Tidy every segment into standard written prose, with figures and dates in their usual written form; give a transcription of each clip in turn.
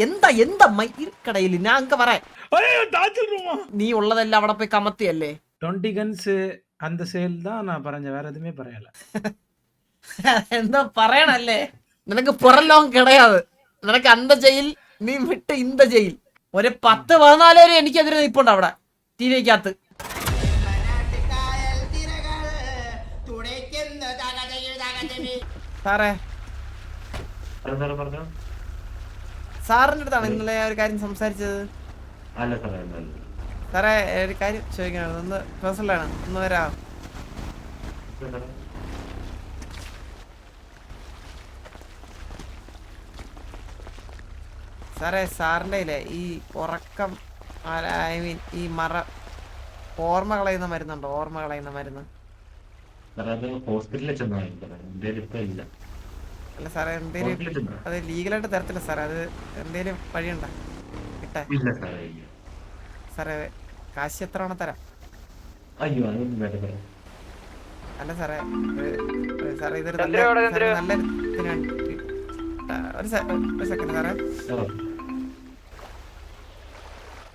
എന്താ എന്താ മയിൽക്കടയിൽ ഞാൻ അങ്ങ് പറയാം. നീ ഉള്ളതെല്ലാം അവിടെ പോയി കമത്തിയല്ലേ? 20 ഗൺസ് அந்த சேல் தான் நான் പറഞ്ഞ, வேற எதுவுமே പറയல. എന്താ പറയണല്ലേ? നിനക്ക് പുറം ലോകം കിടയാത്. നിനക്ക് അന്ത ജയിൽ, നീ വിട്ട് ഇന്ത ജയിൽ. ഒരു 10-14 പേര് എനിക്കെതിരെ നിപ്പുണ്ട് അവിടെ ടി വിക്കകത്ത്. സാറേ, സാറിന്റെ അടുത്താണ് ഇന്നലെ ഒരു കാര്യം സംസാരിച്ചത്. സാറേ, ഒരു കാര്യം ചോദിക്കാനാണ്, ഒന്ന് പേഴ്സണലാണ്, ഒന്ന് വരാം. സാറേ, സാറിൻ്റെ ഇല്ലേ ഈ ഉറക്കം, ഐ മീൻ ഈ ഓർമ്മ കളയുന്ന മരുന്നുണ്ടോ? ഓർമ്മ കളയുന്ന മരുന്ന്. അല്ല സാറേ, എന്തേലും അത് ലീഗലായിട്ട് തരത്തില്ല സാറേ, അത് എന്തേലും വഴിയുണ്ടോ കിട്ടാൻ? സാറേ, കാശ് എത്ര വേണം തരാം. അല്ല സാറേ, സാറേ ഇതൊരു നല്ല ഒരു സെക്കൻഡ് സാറേ.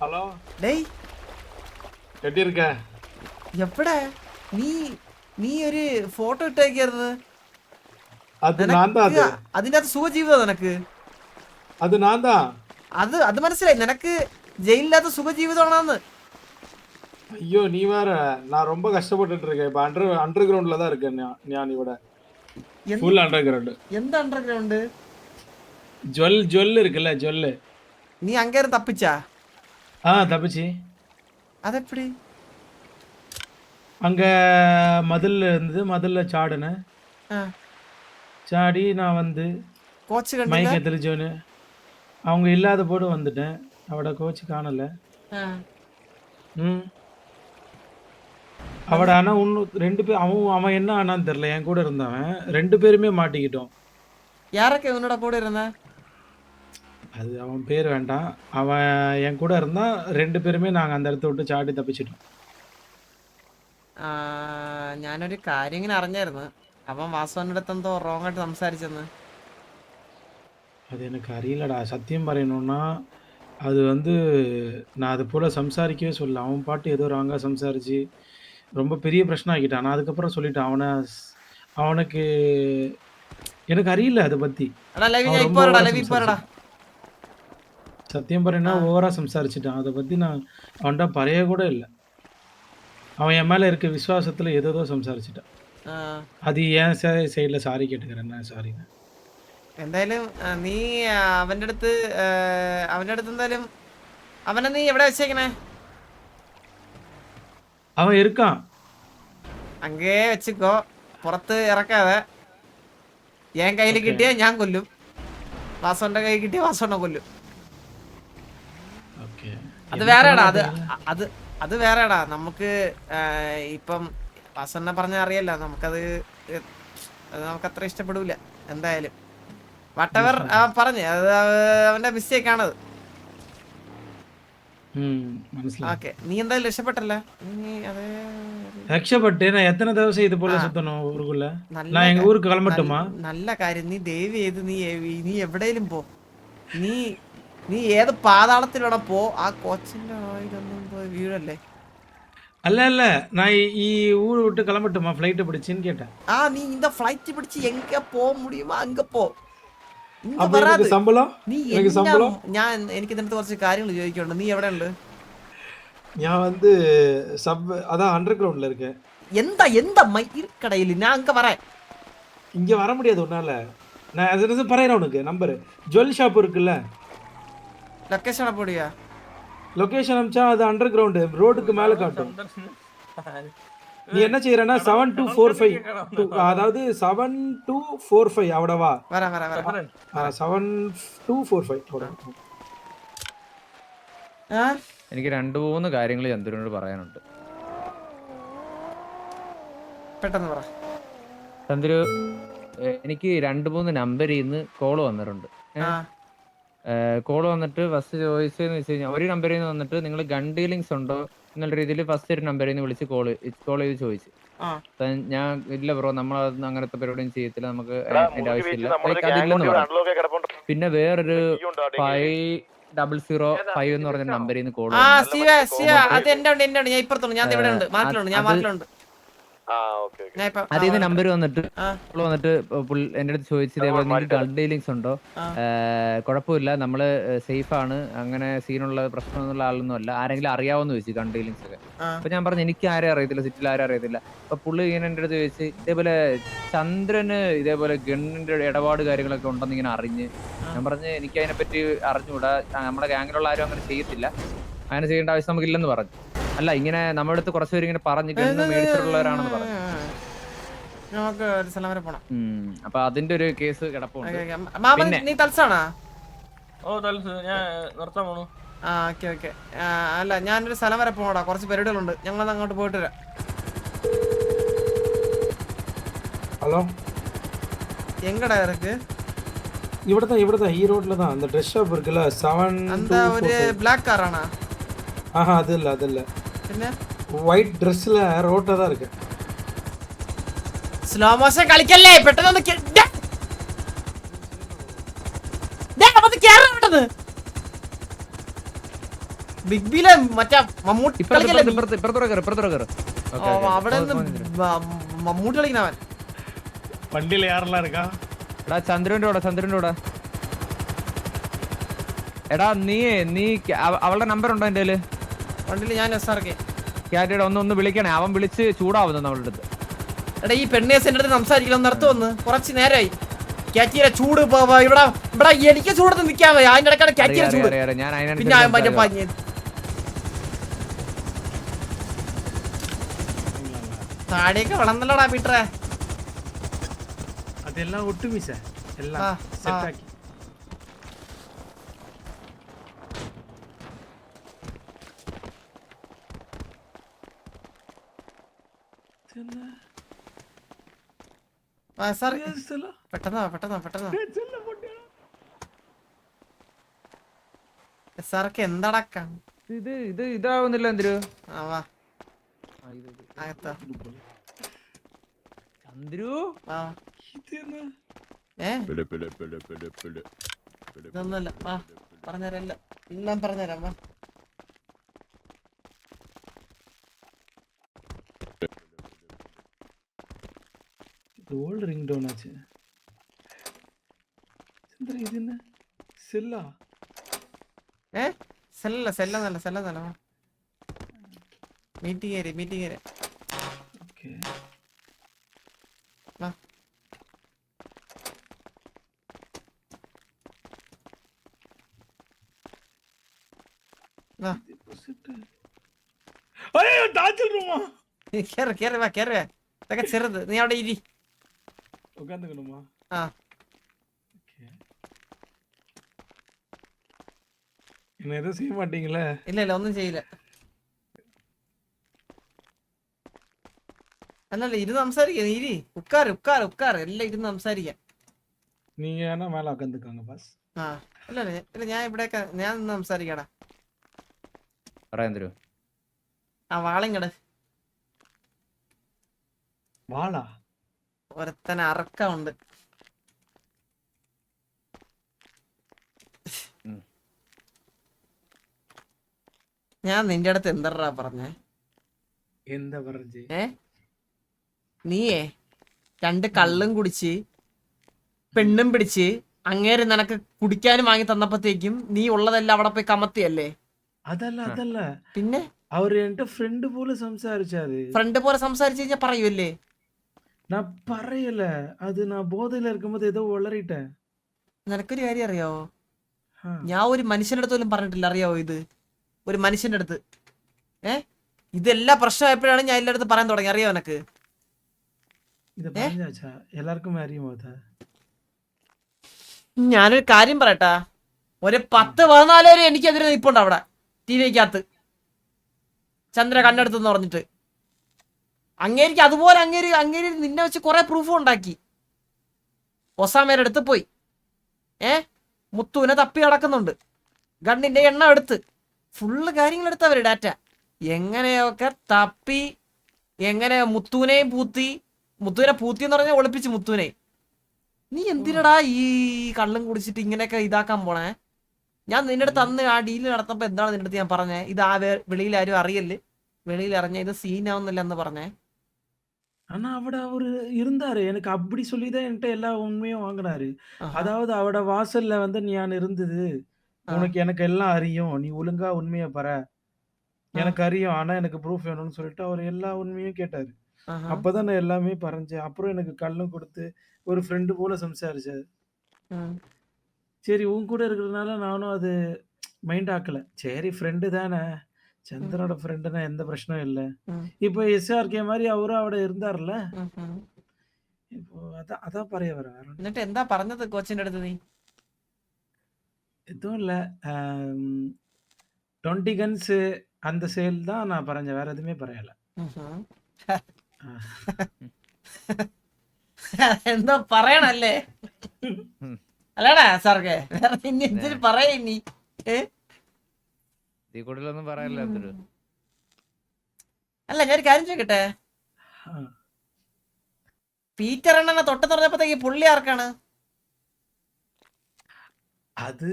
ഹലോ ഡേയ്, எப்படி இருக்க? എവിടെ നീ ഒരു ഫോട്ടോ ഇട്ടേക്കായിരുന്നു. அது நான் தான். அது അതിന്റെ അകത്ത് സുഖജീവിതം നിനക്ക്. அது நான் தான். അത് മനസ്സിലായി. നിനക്ക് ജയിലില്ലാത്ത സുഖജീവിതമാണെന്ന്. ஐயோ, நீ வேற. நான் ரொம்ப கஷ்டப்பட்டுட்டு இருக்கேன். இப்ப அண்டர் கிரவுண்ட்ல தான் இருக்கேன் நான். இவட ஃபுல் அண்டர் கிரவுண்ட். എന്ത് അണ്ടർഗ്രൗണ്ട്? ஜொல் இருக்குல்ல, ஜொல். നീ അങ്ങേരെ തപ്പിച്ചാ? தப்பிச்சு. അതെപ്പടി? அங்க மதில்ல இருந்தது, மதில்ல சாடுனேன். சாடி நான் வந்து കോച്ച് കണ്ടില്ല? மைக்க தெளிச்சோன்னு அவங்க இல்லாத போது வந்துட்டேன். அவட கோச்சு காணல. அவட ஆனா ரெண்டு பேர், அவன் என்ன ஆனான்னு தெரியல. என் கூட இருந்தவன் 2 பேருமே மாட்டிக்கிட்டோம். யாரൊക്കെ உன்னோட கூட இருந்த? அது அவன் பேர் வேண்டாம். அவன் என் கூட இருந்தான். 2 பேருமே நாங்கள் அந்த இடத்த விட்டு சாடி தப்பிச்சிட்டோம். ഞാനൊരു കാര്യം ഇങ്ങനെ അറിഞ്ഞായിരുന്നു. അവൻ വാസുവിൻ്റെ അടുത്ത് എന്തോ റോങ് ആയിട്ട് സംസാരിച്ചെന്ന്. அது எனக்கு அறியலடா. சத்தியம் പറയணும்னா அது வந்து நான் அது போல் சம்சாரிக்கவே சொல்ல. அவன் பாட்டு ஏதோ ராங்காக சம்சாரிச்சு ரொம்ப பெரிய பிரச்சனை ஆக்கிட்டான். நான் அதுக்கப்புறம் சொல்லிட்டேன் அவனுக்கு எனக்கு அறியல அதை பற்றி. சத்தியம் പറയണா ஓவராக சம்சாரிச்சிட்டான். அதை பற்றி நான் அவன்கிட்ட பறைய கூட இல்லை. அவன் என் மேலே இருக்க விசுவாசத்தில் ஏதோ சம்சாரிச்சிட்டான். അത് ഞാൻ സൈഡിൽ സാരി കേട്ടുக்கிறேன். സാരി. എന്തായാലും നീ അവൻ്റെ അടുത്ത് എന്തായാലും അവനെ നീ എവിടെ വെച്ചേക്കണേ? അവൻ ഇരുക്കാൻ അങ്ങേ വെച്ചിക്കോ, പുറത്ത് ഇറക്കാതെ. ഞാൻ കയ്യിൽ കിട്ടിയാ ഞാൻ കൊല്ലും, വാസോന്റെ കയ്യിൽ കിട്ടിയ വാസോണ്ണ കൊല്ലും. അത് വേറെടാ, അത് വേറെടാ. നമുക്ക് ഇപ്പം വാസോണ്ണ പറഞ്ഞാൽ അറിയല്ല, നമുക്കത് നമുക്കത്ര ഇഷ്ടപ്പെടൂല. എന്തായാലും വട്ടവർ പറഞ്ഞു, അത് അവന്റെ മിസ്റ്റേക്ക് ആണത്. ഓക്കെ, നീ എന്തായാലും രക്ഷപ്പെട്ടല്ല. രക്ഷപ്പെട്ട് ഞാൻ എത്ര ദിവസം ഇതുപോലെ സുത്തണോ ഊർക്കുള്ള? ഞാൻ എங்க ஊருக்கு கிளம்பட்டுமா? നല്ല കാര്യം. നീ ദയവ് ചെയ്ത് നീ എവിടെയും പോ. നീ ഏത് പാതാളത്തിലൂടെ പോ. ആ കോച്ചിന്റെ ഇതൊന്നും പോയി വീഴല്ലേ. அல்ல நான் ஊர் விட்டு கிளம்பட்டுமா ஃப்ளைட் பிடிச்சின்னு கேட்டேன். நீ இந்த ஃப்ளைட் பிடிச்சு எங்க போக முடியுமா அங்க போ. சம்பளம் ഞാൻ എനിക്ക് ഇതിനകത്ത് കുറച്ച് കാര്യങ്ങൾ ചോദിക്കുന്നുണ്ട്. നീ എവിടെ ഉണ്ട്? ഞാൻ வந்து அதான் அண்டர் கிரவுண்ட்ல இருக்கேன். எந்த மயிர்கடையில் நான் அங்க வரேன். இங்க வர முடியாது உன்னால. நான் அது பறேன் உனக்கு நம்பர். ஜுவல் ஷாப் இருக்குல்ல, லொகேஷன் போடியா? லொகேஷன் அனுப்பிச்சா அது அண்டர் கிரவுண்ட் ரோடுக்கு மேல காட்டும். நீ என்ன செய்யறனா 7245, அதாவது 7245 அவ்வளவா? வர 7245 എനിക്ക് 2-3 കാര്യങ്ങൾ ചന്ദ്രനോട് പറയാനുണ്ട്. പെട്ടെന്ന് പറ ചന്ദ്രു. എനിക്ക് 2-3 നമ്പറിൽ നിന്ന് കോള് വന്നിട്ടുണ്ട്. കോള് വന്നിട്ട് ഫസ്റ്റ് ചോയ്സ് എന്ന് വെച്ച് കഴിഞ്ഞാൽ, ഒരു നമ്പറിൽ നിന്ന് വന്നിട്ട് നിങ്ങൾ ഗൺ ഡീലിങ്സ് ഉണ്ടോ എന്നുള്ള രീതിയിൽ ഫസ്റ്റ് ഒരു നമ്പറിൽ നിന്ന് വിളിച്ച് കോൾ ചെയ്ത് ചോദിച്ചു. ഞാൻ ഇല്ല ബ്രോ, നമ്മൾ അങ്ങനത്തെ പരിപാടിയും ചെയ്യത്തില്ല, നമുക്ക് അതിന്റെ ആവശ്യമില്ല, അതില്ലെന്ന് പറഞ്ഞു. പിന്നെ വേറൊരു 5005 എന്ന് പറഞ്ഞ നമ്പറിൽ നിന്ന് കോൾ ആ ശിവ അത് എന്റെ ഉണ്ട് ഞാൻ ഇപ്പുറത്തുണ്ട് ഞാൻ ഇവിടെ ഉണ്ട് മാർക്കിലുണ്ട് ഞാൻ മാർക്കിലുണ്ട് ഞാൻ ഇപ്പൊ അതിൽ നിന്ന് നമ്പർ വന്നിട്ട് ആ. വന്നിട്ട് എന്റെ അടുത്ത് ചോദിച്ചു ഇതേപോലെ നിങ്ങൾക്ക് ഗൺ ഡീലിങ്സ് ഉണ്ടോ? ആ. കുഴപ്പമില്ല, നമ്മള് സേഫ് ആണ്, അങ്ങനെ സീനുള്ള പ്രശ്നമൊന്നുള്ള ആളൊന്നും അല്ല, ആരെങ്കിലും അറിയാവോന്ന് ചോദിച്ചു ഗൺ ഡീലിങ്സ് ഒക്കെ. അപ്പൊ ഞാൻ പറഞ്ഞു എനിക്ക് ആരും അറിയത്തില്ല, സിറ്റിയിൽ ആരും അറിയത്തില്ല. അപ്പൊ പുള്ളി ഇങ്ങനെ എന്റെ അടുത്ത് ചോദിച്ച് ഇതേപോലെ ചന്ദ്രന് ഇതേപോലെ ഗണ്ണിന്റെ ഇടപാട് കാര്യങ്ങളൊക്കെ ഉണ്ടെന്ന് ഇങ്ങനെ അറിഞ്ഞ്. ഞാൻ പറഞ്ഞു എനിക്ക് അതിനെപ്പറ്റി അറിഞ്ഞുകൂടാ, നമ്മുടെ ഗാങ്ങിലുള്ള ആരും അങ്ങനെ ചെയ്യത്തില്ല, അങ്ങനെ ചെയ്യേണ്ട ആവശ്യം നമുക്കില്ലെന്ന് പറഞ്ഞു. അല്ല ഇങ്ങനെ നമ്മുടെ അടുത്ത് കുറച്ചുപേര് ഇങ്ങനെ പറഞ്ഞു ഗണ്ണ് മേടിച്ചിട്ടുള്ളവരാണെന്ന് പറഞ്ഞു. നമുക്ക് ഒരു സ്ഥലം വരെ പോണം. അപ്പൊ അതിന്റെ ഒരു കേസ് കിടപ്പുണ്ട്. മാമൻ നീ തൽസാണാ? ഞാൻ നിർത്താൻ പോണു. ആ ഓക്കെ ഓക്കെ. അല്ല ഞാനൊരു സ്ഥലം വരെ പോകടാ, കുറച്ച് പരിപാടികളുണ്ട്, ഞങ്ങൾ അങ്ങോട്ട് പോയിട്ട് വരാം. ஹலோ எங்கடா இருக்கு? இவ்வளவுதான் ஈரோட்ல தான் அந்த ட்ரெஸ் ஷாப் இருக்குல்ல 7 அந்த ஒரு பிளாக் காரானா? ஆஹா அது இல்ல என்ன ஒயிட் ட்ரெஸ்ல ரோட்ல தான் இருக்கு. സ്ലോ മോഷൻ കളിക്കല്ലേ, പെട്ടെന്ന് ബിഗ് ബിയിലെ മറ്റേ മമ്മൂട്ടി അവിടെ മമ്മൂട്ടി കളിക്കുന്നവൻ. வண்டியில யாரெல்லாம் இருக்கா? എടാ ചന്ദ്രന്റെ കൂടെ എടാ നീ അവളുടെ നമ്പർ ഉണ്ടോ എന്റെ വണ്ടിയിൽ ഞാൻ എസ്ആർക്കെ ക്യാറ്റിയുടെ ഒന്ന് വിളിക്കണേ, അവൻ വിളിച്ച് ചൂടാവുന്നു നമ്മളുടെ അടുത്ത്. എടാ ഈ പെണ്ണേസിന്റെ അടുത്ത് സംസാരിക്കണം, നിർത്തുവന്ന് കുറച്ച് നേരമായി. ക്യാറ്റിയുടെ ചൂട് ഇവിടെ എനിക്ക് ചൂടത്ത് നിൽക്കാൻ വയ്യ, അതിന്റെ ഇടയ്ക്കാണ് ക്യാറ്റിയുടെ ചൂട്. പിന്നെ താടിയൊക്കെ വളർന്നല്ലോടാ പീറ്ററെ. அதெல்லாம் ஒட்டுமி சார், எல்லாம் செட் ஆக்கி. സാറൊക്കെ എന്താടാക്കാം ഇത് ഇതാവുന്നില്ല എന്തിരു ചന്ദ്രു ഇതൊന്നുമല്ല, വാ പറഞ്ഞുതരാം, എല്ലാം പറഞ്ഞുതരാം വാ. ஓல்ட் ரிங் டோன் ஆச்சு. ചന്ദ്ര ഇതിന് സെല്ലാ? സെല്ലല്ല മീറ്റിംഗ് ഏരിയ. ഓക്കേ വാ. അയ്യോ താജൽ റൂമാ. കേറി വാ ഇതൊക്കെ ചെറുത്, നീ അവിടെ ഇരി. உட்காந்துக்கணுமா? என்ன எதுவும் செய்ய மாட்டீங்களே? இல்ல ഒന്നും ചെയ്യില്ല. അല്ലല്ല ഇരുന്ന് സംസാരിക്കാം, ഇരി, ഉക്കാർ എല്ലാം ഇരുന്ന് സംസാരിക്കാം. நீங்க வேணா மேல உட்காந்துக்கோங்க பாஸ். ഇല്ല ഞാൻ ഇവിടെയൊക്കെ ഞാൻ നിന്ന് സംസാരിക്കടാ. പറയാൻ വാളിങ്ങട് വാളാ ഒരുത്തന അറക്കമുണ്ട്. ഞാൻ നിന്റെ അടുത്ത് എന്താ പറഞ്ഞേ? എന്താ പറഞ്ഞേ? നീയേ 2 കള്ളും കുടിച്ച് പെണ്ണും പിടിച്ച് അങ്ങേര് നിനക്ക് കുടിക്കാനും വാങ്ങി തന്നപ്പോഴത്തേക്കും നീ ഉള്ളതെല്ലാം അവിടെ പോയി കമത്തിയല്ലേ? അതല്ല പിന്നെ അവര് എന്റെ ഫ്രണ്ട് പോലെ സംസാരിച്ചാரு. ഫ്രണ്ട് പോലെ സംസാരിച്ചു കഴിഞ്ഞാ പറയൂല്ലേ? ഞാൻ പറയല, അത് ഞാൻ ബോധയില ഇരിക്കുമ്പോ ഏതോ വളറിട്ടെ. നിനക്കൊരു കാര്യം അറിയാവോ? ഞാൻ ഒരു മനുഷ്യന്റെ അടുത്ത് പോലും പറഞ്ഞിട്ടില്ല, അറിയാവോ? ഇത് ഒരു മനുഷ്യന്റെ അടുത്ത് ഇതെല്ലാം പ്രശ്നമായപ്പോഴാണ് ഞാൻ എല്ലായിടത്ത് പറയാൻ തുടങ്ങി, അറിയാവോ എനക്ക്? എല്ലാവർക്കും അറിയുമോ? ഞാനൊരു കാര്യം പറയട്ടാ, ഒരു 10-14 വരെ എനിക്കെതിരെ നിൽപ്പുണ്ട് അവിടെ ടിവിക്കകത്ത്, ചന്ദ്ര കണ്ണെടുത്തെന്ന് പറഞ്ഞിട്ട്. അങ്ങേരിക്ക് അതുപോലെ അങ്ങേര് നിന്നെ വെച്ച് കുറെ പ്രൂഫും ഉണ്ടാക്കി. ഒസാമയുടെ അടുത്ത് പോയി മുത്തുവിനെ തപ്പി നടക്കുന്നുണ്ട്, ഗണ്ണിന്റെ എണ്ണം എടുത്ത് ഫുള്ള് കാര്യങ്ങളെടുത്തവര് ഡാറ്റ എങ്ങനെയൊക്കെ തപ്പി, എങ്ങനെ മുത്തുവിനെ പൂത്തി എന്ന് പറഞ്ഞാൽ ഒളിപ്പിച്ച് മുത്തുവിനെ നീ എന്തിനടാ ഈ കള്ളും കുടിച്ചിട്ട് ഇങ്ങനെയൊക്കെ ഇതാക്കാൻ പോണേ? ഞാൻ നിന്റെ അടുത്ത് അന്ന് ആ ഡീല് നടത്തപ്പോ എന്താണ് നിന്റെ അടുത്ത് ഞാൻ പറഞ്ഞേ? ഇത് ആ വെളിയിൽ ആരും അറിയല്ലേ, വെളിയിൽ അറിഞ്ഞ ഇത് സീനാവുന്നില്ല എന്ന് പറഞ്ഞേ. ஆனா, அவட அவரு இருந்தாரு. எனக்கு அப்படி சொல்லி தான் என்ட்ட எல்லா உண்மையும் வாங்குனாரு. ஆஹா. அதாவது அவட வாசல்ல வந்து நான் இருந்தது. ஆ. உனக்கு எனக்கு எல்லாம் அறியும். நீ ஒழுங்கா உண்மைய பற. ஆ. எனக்கு அறியும். ஆனா எனக்கு ப்ரூஃப் வேணும்னு சொல்லிட்டு அவரு எல்லா உண்மையும் கேட்டாரு. ஆஹா. அப்பதான் நான் எல்லாமே பறஞ்சேன். அப்புறம் எனக்கு கல்லும் குடுத்து, ஒரு ஃப்ரெண்ட் போல சம்சாரிச்சாரு. ம். சரி உன் கூட இருக்கிறதுனால நானும் அது மைண்ட் ஆக்கல. சரி ஃப்ரெண்டு தானே. சந்திரனோட ஃப்ரெண்டுன்னா எந்த பிரச்சனையும் இல்ல. ம். இப்போ எஸ்ஆர்கே மாரி அவரும் അവിടെ இருந்தார்ல. ഉം, ഉം. இப்போ அதான் പറയാ வரேன். வேற ஒண்ணும் എന്നിട്ട് എന്താ പറഞ്ഞത് കോച്ചിന്റെ അടുത്ത് നീ? எதுவும் இல்ல. 20 கன்ஸ் அந்த சேல் தான் நான் பறஞ்சேன். வேற எதுவுமே பறையல. ഉഹും. ஆ. എന്തോ പറയണല്ലേ? ഉം. അല്ലടാ സാർക്ക്, വേറെ ഇനി എന്തിനു പറയാ ഇനി? ഇതിൽ കൂടുതലൊന്നും പറയാനില്ല ചന്ദ്രു. അല്ല ഞാൻ ഒരു കാര്യം ചോദിക്കട്ടെ, ஆ. പീറ്റർ അണ്ണനെ തൊട്ട് തുറന്നപ്പോഴത്തേക്ക് പുള്ളി ആർക്കാണ്? அது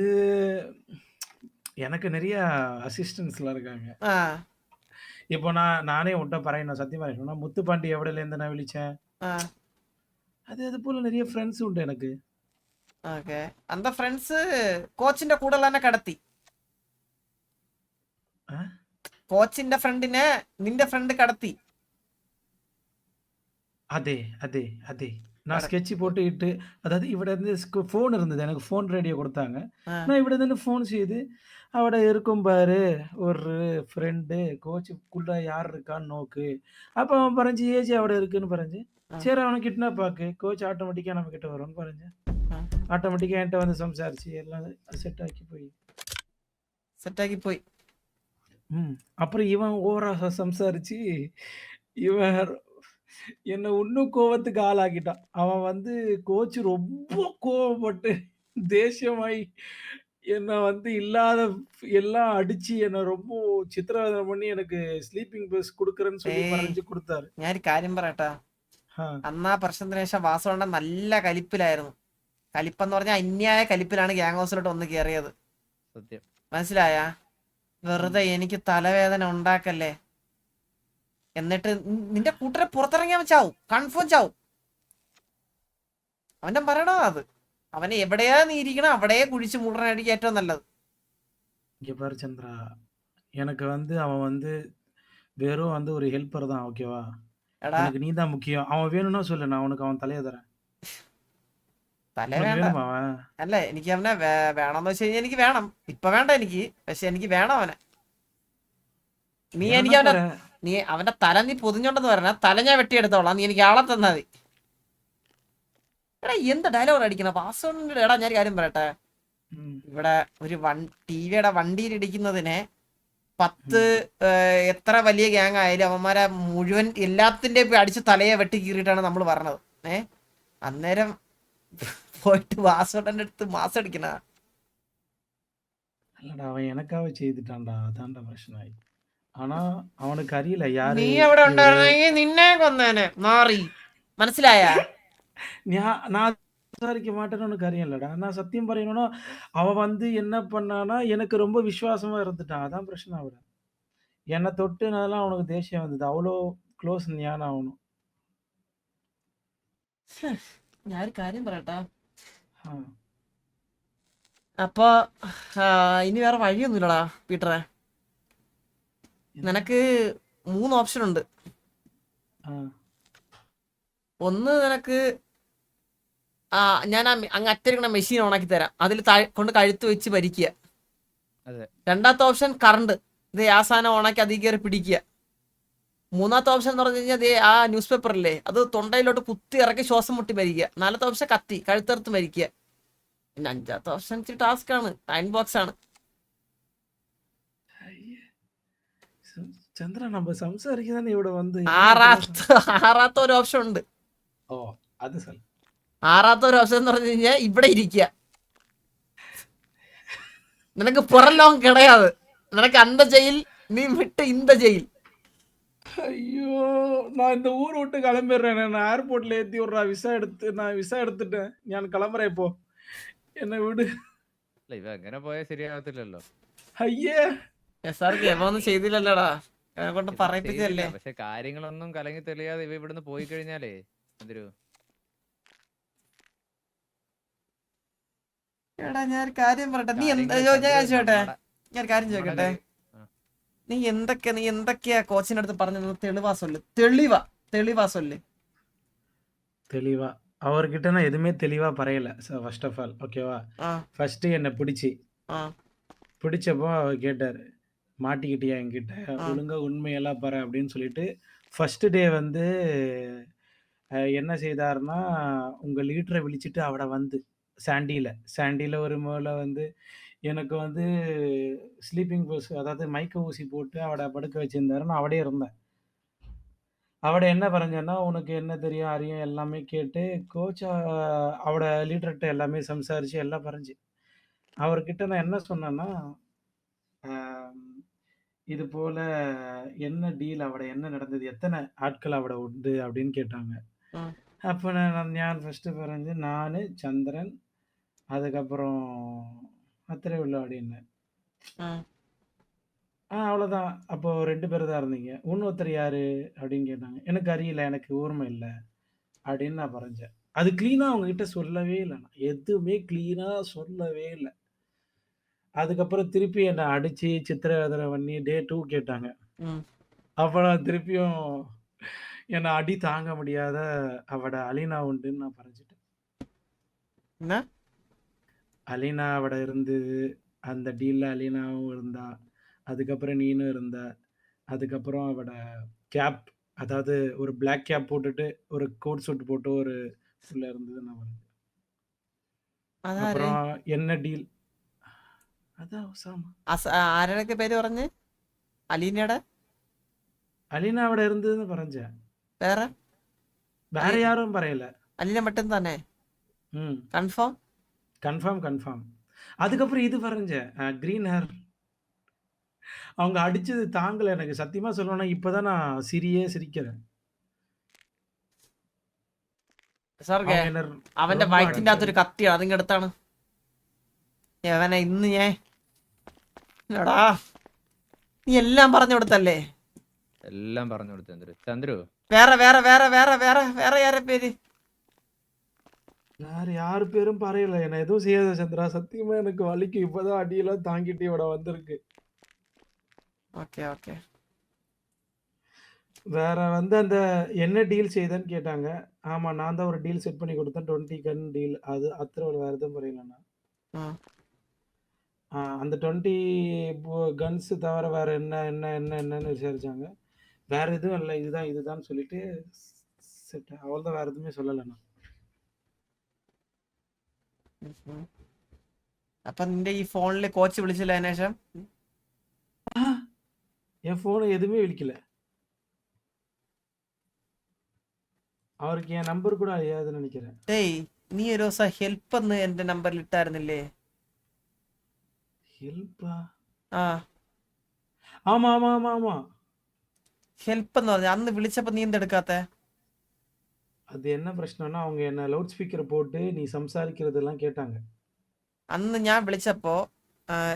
எனக்கு நிறைய அசிஸ்டன்ஸ்லாம் இருக்காங்க. ആ இப்போ நானே உன்ட்ட പറയணும் சத்தியமா சொல்லணும்னா முத்துப்பாண்டி எவடையிலேருந்து நான் விழிச்சேன். ആ அது போல நிறைய ஃப்ரெண்ட்ஸ் உண்டு எனக்கு. ഓക്കെ. അന്ത ഫ്രണ്ട്സ് കോച്ചിന്റെ കൂടെ തന്നെ കടത്തി. ஆ? കോച്ചിന്റെ ഫ്രണ്ടിനെ നിന്റെ ഫ്രണ്ട് കടത്തി. அதே. நான் ஸ்கெட்ச் போட்டு இட்டு அதாவது ഇവിടെ இருந்து ஃபோன் இருந்தது. எனக்கு ஃபோன் ரேடியோ கொடுத்தாங்க. ആ. நான் ഇവിടെ നിന്ന് ஃபோன் செய்து അവിടെ இருக்கும் பாரு ஒரு ஃப்ரெண்டு கோச்சுக்குள்ள யார் இருக்கான்னு நோக்கு. அப்போ அவன் பறஞ்சு ஏஜ் അവിടെ இருக்குன்னு பறஞ்சு சரி அவனை கிட்னாப் ஆக்கு கோச் ஆட்டோமேட்டிக்காக நம்ம கிட்ட வரும்னு பறஞ்சு ആ. ஆட்டோமேட்டிக்காக என்கிட்ட வந்து സംസാരിച്ച് எல்லாம் செட் ஆக்கி போய் സെറ്റാക്കി പോയി. அப்புறம் இவன் ஓவரா சம்சாரிச்சு இவன் என்னை இன்னும் கோவத்துக்கு ஆளாக்கிட்டான். அவன் வந்து கோச் ரொம்ப கோவப்பட்டு தேசியமாய் என்னை வந்து இல்லாத எல்லாம் அடிச்சு என்னை ரொம்ப சித்திரவதை பண்ணி எனக்கு ஸ்லீப்பிங் பஸ் கொடுக்குறேன்னு சொல்லி ഏയ്. பறஞ்சு கொடுத்தாரு. ഞാൻ ഒരു കാര്യം പറയട്ടാ, ആ, അന്ന് ആ പ്രശ്നത്തിന് ശേഷം വാസുവണ്ണൻ നല്ല കലിപ്പിലായിരുന്നു. കലിപ്പെന്ന് പറഞ്ഞാൽ അന്യായ കലിപ്പിലാണ് ഗ്യാങ് ഹൗസിലോട്ട് ഒന്ന് കയറിയത്. സത്യം. മനസ്സിലായ? വെറുതെ എനിക്ക് തലവേദന ഉണ്ടാക്കല്ലേ. എന്നിട്ട് നിന്റെ കൂട്ടരെ പുറത്തിറങ്ങിയാൽ ചാവും, കൺഫേം ചാവും. അവന്റെ പറയണോ അത്. അവനെ എവിടെയാ നീ ഇരിക്കണം അവിടെ കുഴിച്ച് മൂടനായിരിക്കും ഏറ്റവും നല്ലത്. இங்க பாரு சந்திரா, எனக்கு வந்து அவன் வந்து வெறும் வந்து ஒரு ஹெல்ப்பர் தான். ஓகேவா? എടാ எனக்கு நீ தான் முக்கியம். அவன் வேணும்னா சொல்லு, நான் உனக்கு அவன் தலையை தரேன். തല உனக்கு വേണ്ട. வேணுமா அவன்? അല്ല എനിക്ക് അവനെ വേണമെന്ന് വെച്ച് കഴിഞ്ഞാൽ എനിക്ക് വേണം. ഇപ്പൊ വേണ്ട എനിക്ക്, പക്ഷെ എനിക്ക് വേണം അവനെ. നീ എനിക്ക് வேணும்னா അവന്റെ தரேன். നീ അവന്റെ തല നീ പൊതിഞ്ഞോണ്ടെന്ന് പറഞ്ഞ തല ഞാൻ വെട്ടിയെടുത്തോളാം. നീ എനിക്ക് ആളെ തന്നാ മതി. എടാ എന്ത് ഡയലോഗ് അടിക്കണ വാസോണിന്റെ? എടാ ഞാൻ ഒരു കാര്യം പറയട്ടെ, ம், ഇവിടെ ഒരു ടിവിയുടെ വണ്ടിയിൽ ഇടിക്കുന്നതിനെ 10 എത്ര വലിയ ഗ്യാങ് ആയാലും അവന്മാരെ മുഴുവൻ എല്ലാത്തിന്റെ അടിച്ച് തലയെ വെട്ടി കീറിയിട്ടാണ് നമ്മൾ പറഞ്ഞത്. അന്നേരം പോയിട്ട് വാസോട്ടന്റെ അടുത്ത് മാസം അടിക്കണ. இல்லடா அவன் எனக்காக செய்துட்டான்டா. அதான்டா பிரச்சனை. ஆனா அவனுக்கு அறியல யாரு നീ അവിടെ இவரு. ഉണ്ടായിരുന്നെങ്കിൽ നിന്നെ കൊന്നേനെ മാറി. മനസ്സിലായ? நான் விசாரிக்க மாட்டேன்னு உனக்கு அறியலடா. நான் சத்தியம் പറയணும்னா அவன் வந்து என்ன பண்ணானா எனக்கு ரொம்ப விசுவாசமா இருந்துட்டான். அதான் பிரச்சனை அவட. என்னை தொட்டுனாலாம் அவனுக்கு தேசியம் வந்தது. அவ்வளோ க்ளோஸ் ஞான அவனும். ഞാൻ ഒരു കാര്യം പറയട്ടാ, ஆ. അപ്പൊ ഇനി വേറെ വഴിയൊന്നുമില്ലടാ പീറ്ററെ. നിനക്ക് 3 ഓപ്ഷൻ ഉണ്ട്. ஆ. ഒന്ന് നിനക്ക് ഞാൻ അങ്ങ് അറ്റരിക്കണ മെഷീൻ ഓണാക്കി തരാം, അതിൽ കൊണ്ട് കഴുത്ത് വെച്ച് ഭരിക്കുക. അതെ. രണ്ടാമത്തെ ഓപ്ഷൻ കറണ്ട്, ഇത് ആ സാധനം ഓണാക്കി അതിൽ കയറി പിടിക്കുക. മൂന്നാമത്തെ ഓപ്ഷൻ എന്ന് പറഞ്ഞു കഴിഞ്ഞാൽ ആ ന്യൂസ് പേപ്പറില്ലേ അത് തൊണ്ടയിലോട്ട് കുത്തി ഇറക്കി ശ്വാസം മുട്ടി മരിക്കുക. നാലാമത്തെ ഓപ്ഷൻ കത്തി കഴുത്തെടുത്ത് മരിക്കുക. പിന്നെ അഞ്ചാമത്തെ ഓപ്ഷൻ ഇച്ചിരി ടാസ്ക് ആണ്, അയൺ ബോക്സ് ആണ്. ചന്ദ്ര நம்ம സംസാരിക്കുന്നതാണ് ഇവിടെ വന്ന് ആറാമത്തെ ഒരു ഓപ്ഷൻ ഉണ്ട്. ഓ അത് സൽ ആറാമത്തെ ഒരു ഓപ്ഷൻ എന്ന് പറഞ്ഞു കഴിഞ്ഞാൽ ഇവിടെ ഇരിക്കുക. നിനക്ക് പുറം ലോകം കിടയാത്. നിനക്ക് അന്ത ജയിൽ, നീ വിട്ട് ഇന്ത ജയിൽ. ஐயோ! நான் இந்த ஊர விட்டு கிளம்பிடுறேன். என்ன ஏர்போர்ட்ல ஏத்தி விட்றா. நான் விசா എടുത്തിട്ട് ഞാൻ கிளம்புறேன் இப்போ. എന്നെ വിട്. അല്ല ഇവ എങ്ങനെ പോയാൽ ശരിയാകത്തില്ലല്ലോ. അയ്യേ! എസ്ആർക്ക് എവ ഒന്നും ചെയ്തില്ലല്ലോടാ, എന്നെ കൊണ്ട് ഇവ ചെയ്തില്ല. പറയിപ്പിച്ചല്ലേ. പക്ഷെ കാര്യങ്ങളൊന്നും കലങ്ങി തെളിയാതെ ഇവ ഇവിടുന്ന് പോയി കഴിഞ്ഞാലേ ചന്ദ്രു എടാ ഞാൻ ഒരു കാര്യം പറയട്ടെ, നീ എന്താ കാര്യങ്ങള് ഞാൻ ചന്ദ്രു ചോദിക്കട്ടെ, നമ്മടെ ഞാൻ ഒരു കാര്യം നമ്മടെ ചോദിക്കട്ടെ, കൈ- ആ. നീ എന്തൊക്കെയാ കോച്ചിന്റെ അടുത്ത് പറഞ്ഞത്? തെളിവാ சொல்லு, തെളിവാ சொல்லு. தெளிவா. அவர்கிட்ட நான் எதுவுமே தெளிவா பறையல. ஃபர்ஸ்ட் ஆஃப் ஆல் ஓகேவா? ആ ஃபர்ஸ்ட்டு என்ன பிடிச்சு. ആ பிடிச்சப்போ அவர் கேட்டாரு. மாட்டிக்கிட்டியா என்கிட்ட? ஆ. ஒழுங்கா உண்மையெல்லாம் பற அப்படின்னு சொல்லிட்டு, ஃபர்ஸ்ட் டே வந்து என்ன செய்தாருன்னா, உங்க லீடர விழிச்சிட்டு அவட வந்து சாண்டில ஒரு முறை வந்து எனக்கு வந்து ஸ்லீப்பிங் பஸ் அதாவது மயக்க ஊசி போட்டு அவட படுக்க வச்சிருந்தாரு. நான் அவடயே இருந்தேன். அவட என்ன பறஞ்சேன்னா, "உனக்கு என்ன தெரியும், அறியும்" எல்லாமே கேட்டு, கோச் அவட லீடர்ட்ட எல்லாமே சம்சாரிச்சு எல்லாம் பறஞ்சு. அவர்கிட்ட நான் என்ன சொன்னேன்னா, "அம் இது போல என்ன டீல் அவட என்ன நடந்தது? எத்தன ஆட்கள் அவட உண்டு?" அப்படின்னு கேட்டாங்க. ആ அப்ப ഞാൻ ഫസ്റ്റ് പറഞ്ഞ്, "நானு, சந்திரன், அதுக்கப்புறம் அத்திரை உள்ள" அப்படின்னு. ആ அவ்வளோதான். அப்போ 2 பேரு தான் இருந்தீங்க. "இன்னொருத்தர் யாரு?" அப்படின்னு கேட்டாங்க. "எனக்கு அறியல. எனக்கு ஓர்ம இல்ல." அப்படின்னு நான் பறஞ்சேன். அது கிளீனா அவங்க கிட்ட சொல்லவே இல்ல நான். எதுவுமே கிளீனா சொல்லவே இல்ல. அதுக்கப்புறம் திருப்பி என்ன அடிச்சு, சித்திரவதை பண்ணி டே 2 கேட்டாங்க. ഉം. அப்ப நான் திருப்பியும் என்ன அடி தாங்க முடியாத அவட அலீனா உண்டுன்னு நான் பறஞ்சுட்டேன். എന്നാ அலீனா அவட இருந்தது. அந்த டீல்ல அலீனாவும் இருந்தா. அதுக்கப்புறம் நீனும் இருந்த. அதுக்கப்புறம் அவட கேப் அதாவது ஒரு பிளாக் கேப் போட்டுட்டு, ஒரு கோட் சூட் போட்டு ஒரு புள்ள இருந்தது நான் பறஞ்சேன். അതാര്? அப்புறம் என்ன டீல்? அதான் ஒசாமா. ആരുടെയൊക്കെ പേര് പറഞ്ഞ്? അലീനയുടെ? அலீனா அவட இருந்ததுன்னு பறஞ்சேன். വേറെ? வேற யாரும் பறையல. അലീന மட்டும் தானே? ம். കൺഫേം? கன்ஃபார்ம். அதுக்கப்புறம் இது பறஞ்சேன். Green hair. அவங்க அடிச்சது தாங்கல எனக்கு. சத்தியமா சொல்லணும்னா, இப்ப தான் நான் சிரிக்கிறேன். സാർക്ക് அவங்க என்ன അവന്റെ ரொம்ப വയറ്റിന്റെ அடிச்சாங்க. അകത്തൊരു കത്തിയാണ്, അതിങ്ങ അടുത്താണ്. അവനെ ഇന്ന് ഞാൻ എടാ, നീ എല്ലാം പറഞ്ഞു കൊടുത്തല്ലേ? എല്ലാം പറഞ്ഞു കൊടുത്തു ചന്ദ്രു. ചന്ദ്രു വേറെ ആരെ പേര്? வேற யார் பேரும் பறையல. என்ன எதுவும் செய்யாத சந்திரா. சத்தியமா எனக்கு வலிக்கும். இப்பதான் அடியெல்லாம் தாங்கிட்டு இவட வந்திருக்கு. ഓക്കെ. வேற வந்து அந்த என்ன டீல் செய்தன்னு கேட்டாங்க. ஆமா, நான் தான் ஒரு டீல் செட் பண்ணி குடுத்தேன். 20 கன் டீல். அது அத்தர வேற எதுவும் பறையலண்ணா. அந்த 20 கன்ஸ் தவிர வேற என்னன்னு விசாரிச்சாங்க. வேற எதுவும் இல்ல. இதுதான் சொல்லிட்டு செட். அவ்வளவுதான். வேற எதுவுமே சொல்லலண்ணா. അപ്പൊ നിന്റെ ഈ ഫോണില് കോച്ച് വിളിച്ചില്ല അതിനുശേഷം? என் ஃபோனை எதுவுமே விழிக்கல. அவருக்கு என் நம்பர் கூட അറിയാதுன்னு நினைக்கிறேன். ഡേയ്, നീ ഒരു ദിവസം ഹെൽപ്പ് എന്ന് എന്റെ നമ്പറിൽ ഇട്ടായിരുന്നില്ലേ? ஹெல்ப்பா? ആ ஆமா. ഹെൽപ്പ് എന്ന് പറഞ്ഞ അന്ന് വിളിച്ചപ്പോ നീ എന്തെടുക്കാത്തെ? அது என்ன பிரச்சனைன்னா, அவங்க என்ன லவுட் ஸ்பீக்கர் போட்டு நீ സംസാരിக்கிறதெல்லாம் கேட்டாங்க. അന്ന് ഞാൻ വിളിച്ചപ്പോ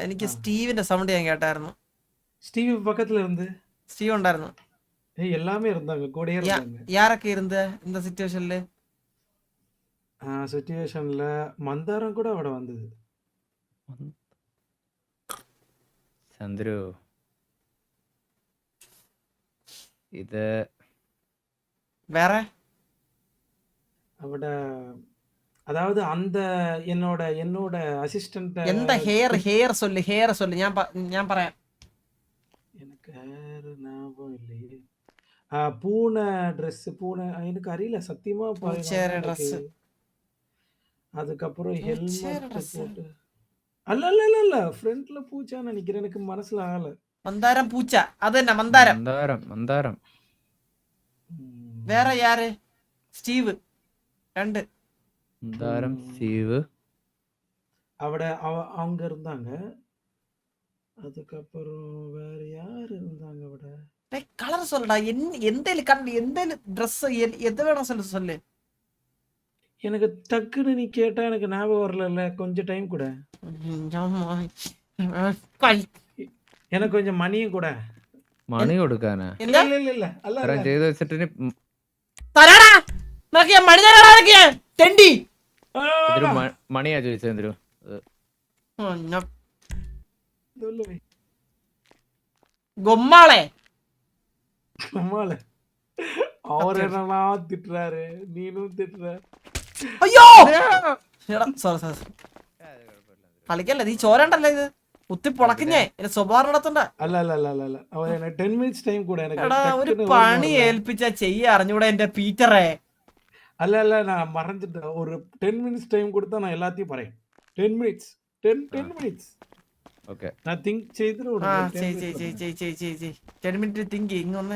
എനിക്ക് സ്റ്റീവിന്റെ സൗണ്ട് ഞാൻ കേട്ടായിരുന്നു. ஸ்டீவ் பக்கத்துல இருந்து. സ്റ്റീവ് ഉണ്ടായിരുന്നു? எல்லாமே இருந்தாங்க. கூடயே இருந்தாங்க. யாரൊക്കെ ഇരുന്ന് இந்த സിറ്റുവേഷനില്? സിറ്റുവേഷനിൽ മന്ദാരം கூட അവിടെ വന്നത്. ചന്ദ്രു ഇത് വേറെ അവിടെ அதாவது அந்த என்னோட அசிஸ்டன்ட் എന്താ ഹെയർ சொல்லு ഞാൻ പറയാം. எனக்கு ஹேர் ஞாபகம் இல்லையே. பூனை ட்ரெஸ் பூனை எனக்கு அறியல சத்தியமா. பூச்சேர ட்ரெஸ். அதுக்கப்புறம் ஹெல்மெட் dress. போட்டு அல்ல ஃப்ரண்ட்ல பூச்சான்னு நினைக்கிறேன். எனக்கு மனசுல ஆகல. മന്ദാരം പൂച്ച, അത് തന്നെ മന്ദാരം. മന്ദാരം വേറെ യാര്? സ്റ്റീവ്. രണ്ട്. മന്ദാരം സ്റ്റീവ്. അവിടെ அவங்க இருந்தாங்க. அதுக்கப்புறம் வேற யார் இருந்தாங்க അവിടെ? கலர் சொல்லுடா எந்தேலும் எந்தேலும் ட்ரெஸ் எது வேணும் சொல்லு எனக்கு டக்குன்னு நீ கேட்டா எனக்கு ஞாபகம் வரல. கொஞ்சம் டைம் கூட. எனக்கு கொஞ்சம் மணியும் கூட. മണി കൊടുക്കാനാ இல்ல இல்ல இல்ல இல்ல. அல்ல ഇത്രയും அல்ல. ചെയ്ത് വെച്ചിട്ട് ഇനി തരാടാ നിനക്ക് ഞാൻ മണി തരാടാ നിനക്ക് തെണ്ടി ഇതിരു മണിയാ ചോദിച്ചത് എന്തിരു சொல்லுவே. ഗൊമ്മാളെ அம்மால. அவர் என்னன்னா திட்டுறாரு. நீனும் திட்டுற. അയ്യോ സോറി കളിക്കല്ലേ നീ ചോരണ്ടല്ലേ ഇത് കുത്തി പൊളക്കിഞ്ഞേ എന്റെ സ്വഭാവം നടത്തണ്ട அல்ல அல்ல அல்ல அல்ல. அவர் எனக்கு 10 minutes டைம் கூட எனக்கு എടാ ഒരു டக்குன்னு പണി ஓடணும். ഏൽപ്പിച്ച ചെയ്യ അറിഞ്ഞൂടെ എന്റെ പീറ്ററെ அல்ல அல்ல நான் மறந்துட்டேன். ஒரு 10 minutes டைம் கொடுத்தா நான் எல்லாத்தையும் പറയും. 10 minutes. 10 minutes. ഓക്കെ நான் திங்க் ചെയ്തിട്ട് ആ ചെയ് 10 മിനിറ്റ് തിങ്ക് ഇങ്ങൊന്ന്